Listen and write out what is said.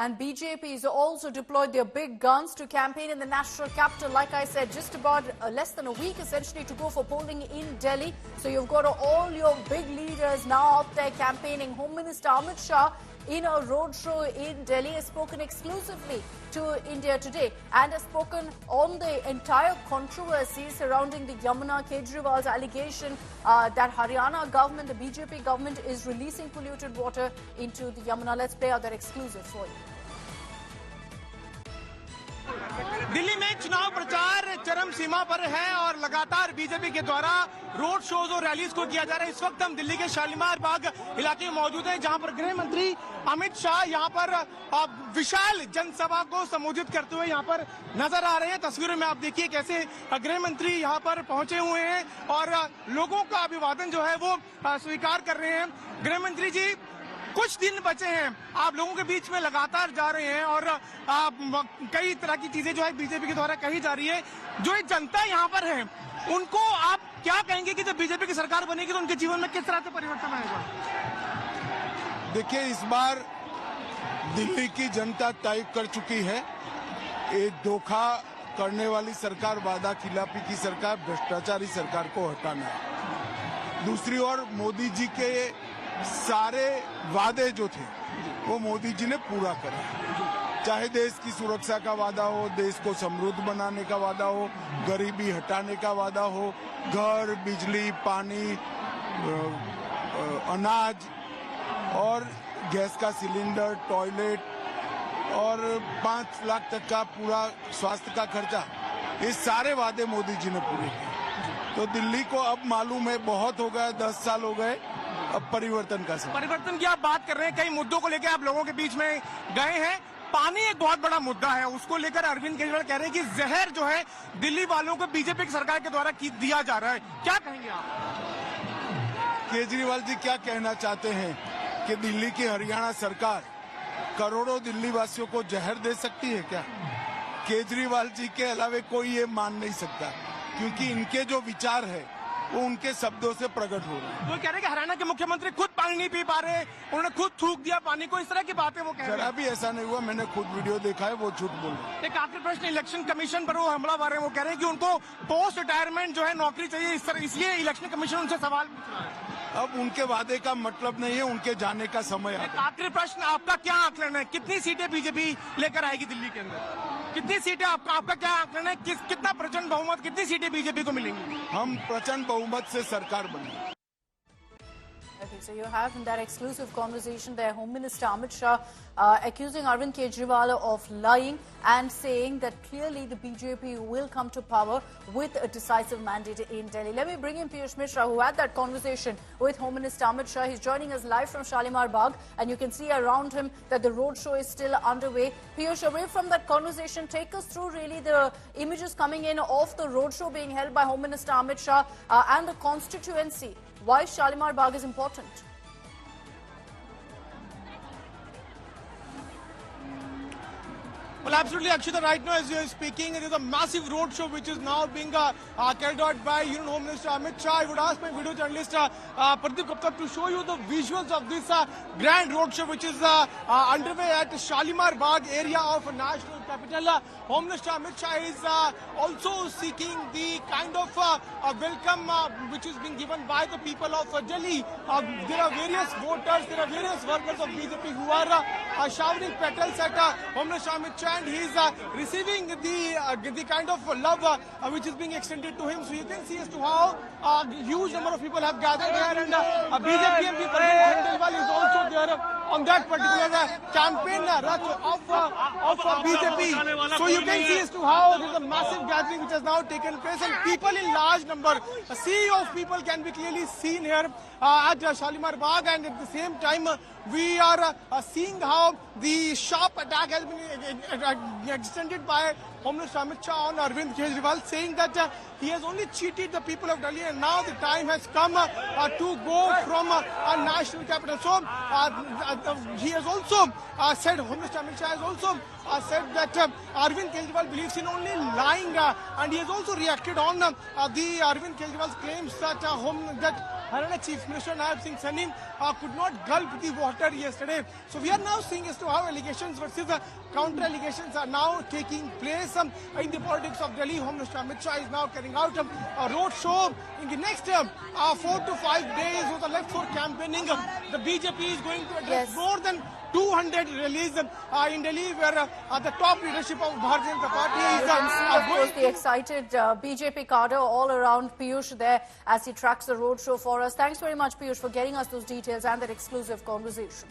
And BJP has also deployed their big guns to campaign in the national capital. Like I said, just about less than a week essentially to go for polling in Delhi. So you've got all your big leaders now out there campaigning. Home Minister Amit Shah in a roadshow in Delhi has spoken exclusively to India Today and has spoken on the entire controversy surrounding the Yamuna Kejriwal's allegation that Haryana government, the BJP government, is releasing polluted water into the Yamuna. Let's play out that exclusive for you. Delhi में चुनाव प्रचार चरम सीमा पर है और लगातार BJP के द्वारा रोड शोज और रैलीज को किया जा रहा है। इस वक्त हम दिल्ली के शालीमार बाग इलाके में मौजूद हैं, जहां पर गृह मंत्री अमित शाह यहां पर विशाल जनसभा को संबोधित करते हुए यहां पर नजर आ रहे हैं। तस्वीरों में आप देखिए कैसे गृह मंत्री यहां पर पहुंचे हुए हैं और लोगों का अभिवादन जो है वो स्वीकार कर रहे हैं। गृह मंत्री जी, कुछ दिन बचे हैं, आप लोगों के बीच में लगातार जा रहे हैं और कई तरह की चीजें जो है बीजेपी के द्वारा कही जा रही है। जो एक जनता यहाँ पर है उनको आप क्या कहेंगे कि जब बीजेपी की सरकार बनेगी तो उनके जीवन में किस तरह से परिवर्तन आएगा? देखिए, इस बार दिल्ली की जनता तय कर चुकी है। एक धोखा करने वाली सरकार, वादा खिलाफी की सरकार, भ्रष्टाचारी सरकार को हटाना है। दूसरी ओर मोदी जी के सारे वादे जो थे वो मोदी जी ने पूरा करा। चाहे देश की सुरक्षा का वादा हो, देश को समृद्ध बनाने का वादा हो, गरीबी हटाने का वादा हो, घर, बिजली, पानी, अनाज और गैस का सिलेंडर, टॉयलेट और 5 लाख तक का पूरा स्वास्थ्य का खर्चा, ये सारे वादे मोदी जी ने पूरे किए। तो दिल्ली को अब मालूम है बहुत हो गया, 10 साल हो गए, अब परिवर्तन का समय। परिवर्तन की आप बात कर रहे हैं, कई मुद्दों को लेकर आप लोगों के बीच में गए हैं। पानी एक बहुत बड़ा मुद्दा है, उसको लेकर अरविंद केजरीवाल कह रहे हैं कि जहर जो है दिल्ली वालों को बीजेपी की सरकार के द्वारा दिया जा रहा है। क्या कहेंगे आप? केजरीवाल जी क्या कहना चाहते हैं कि दिल्ली की हरियाणा सरकार करोड़ों दिल्ली वासियों को जहर दे सकती है क्या? केजरीवाल जी के अलावे कोई ये मान नहीं सकता, क्योंकि इनके जो विचार है वो उनके शब्दों से प्रकट हो रहे हैं। वो कह रहे हैं कि हरियाणा के मुख्यमंत्री खुद पानी नहीं पी पा रहे, उन्होंने खुद थूक दिया पानी को, इस तरह की बातें वो कह रहे हैं। जरा भी ऐसा नहीं हुआ, मैंने खुद वीडियो देखा है, वो झूठ बोल रहे हैं। एक आखिरी प्रश्न, इलेक्शन कमीशन पर वो हमला मार रहे हैं, वो कह रहे हैं कि उनको पोस्ट रिटायरमेंट जो है नौकरी चाहिए, इसलिए इलेक्शन कमीशन उनसे सवाल पूछ रहा है। अब उनके वादे का मतलब नहीं है, उनके जाने का समय है। आखिरी प्रश्न, आपका क्या आकलन है, कितनी सीटें बीजेपी लेकर आएगी दिल्ली के अंदर? कितनी सीटें आपका क्या आकलन है, कितना प्रचंड बहुमत, कितनी सीटें बीजेपी को मिलेंगी? हम प्रचंड बहुमत से सरकार बनेंगे। Okay, so you have in that exclusive conversation there Home Minister Amit Shah accusing Arvind Kejriwal of lying and saying that clearly the BJP will come to power with a decisive mandate in Delhi. Let me bring in Piyush Mishra, who had that conversation with Home Minister Amit Shah. He's joining us live from Shalimar Bagh, and you can see around him that the road show is still underway. Piyush, away from that conversation, take us through really the images coming in of the road show being held by Home Minister Amit Shah and the constituency. Why Shalimar Bagh is important? Well, absolutely, Akshita. Right now, as you are speaking, it is a massive road show which is now being carried out by Home Minister Amit Shah. I would ask my video journalist Pradeep Gupta to show you the visuals of this grand road show which is underway at Shalimar Bagh area of national capital. Home Minister Amit Shah is also seeking the kind of welcome which is being given by the people of Delhi. There are various voters, there are various workers of BJP who are showering petals at Home Minister Amit Shah, and he is receiving the kind of love which is being extended to him. So you can see as to how a huge number of people have gathered here, and BJP MP Pradeep Khandelwal is also there on that particular campaign of BJP. So you can see as to how there is a massive gathering which has now taken place, and people in large number, a sea of people can be clearly seen here at Shalimar Bagh. And at the same time we are seeing how the sharp attack has been extended by Home Minister Amit Shah on Arvind Kejriwal, saying that he has only cheated the people of Delhi, and now the time has come to go from a national capital. So he has also said, Home Minister Amit Shah has also said that Arvind Kejriwal believes in only lying, and he has also reacted on the Arvind Kejriwal's claims that Haryana Chief Minister Naib Singh Saini could not gulp the water yesterday. So we are now seeing as to how allegations versus counter allegations are now taking place in the politics of Delhi. Home Minister Amit Shah is now carrying out a road show. In the next 4 to 5 days with the left for campaigning, the BJP is going to address more than 200 rallies in Delhi, where the top leadership of Bharatiya Janata Party is of course, the excited BJP cadre all around Piyush there as he tracks the roadshow for us. Thanks very much, Piyush, for getting us those details and that exclusive conversation.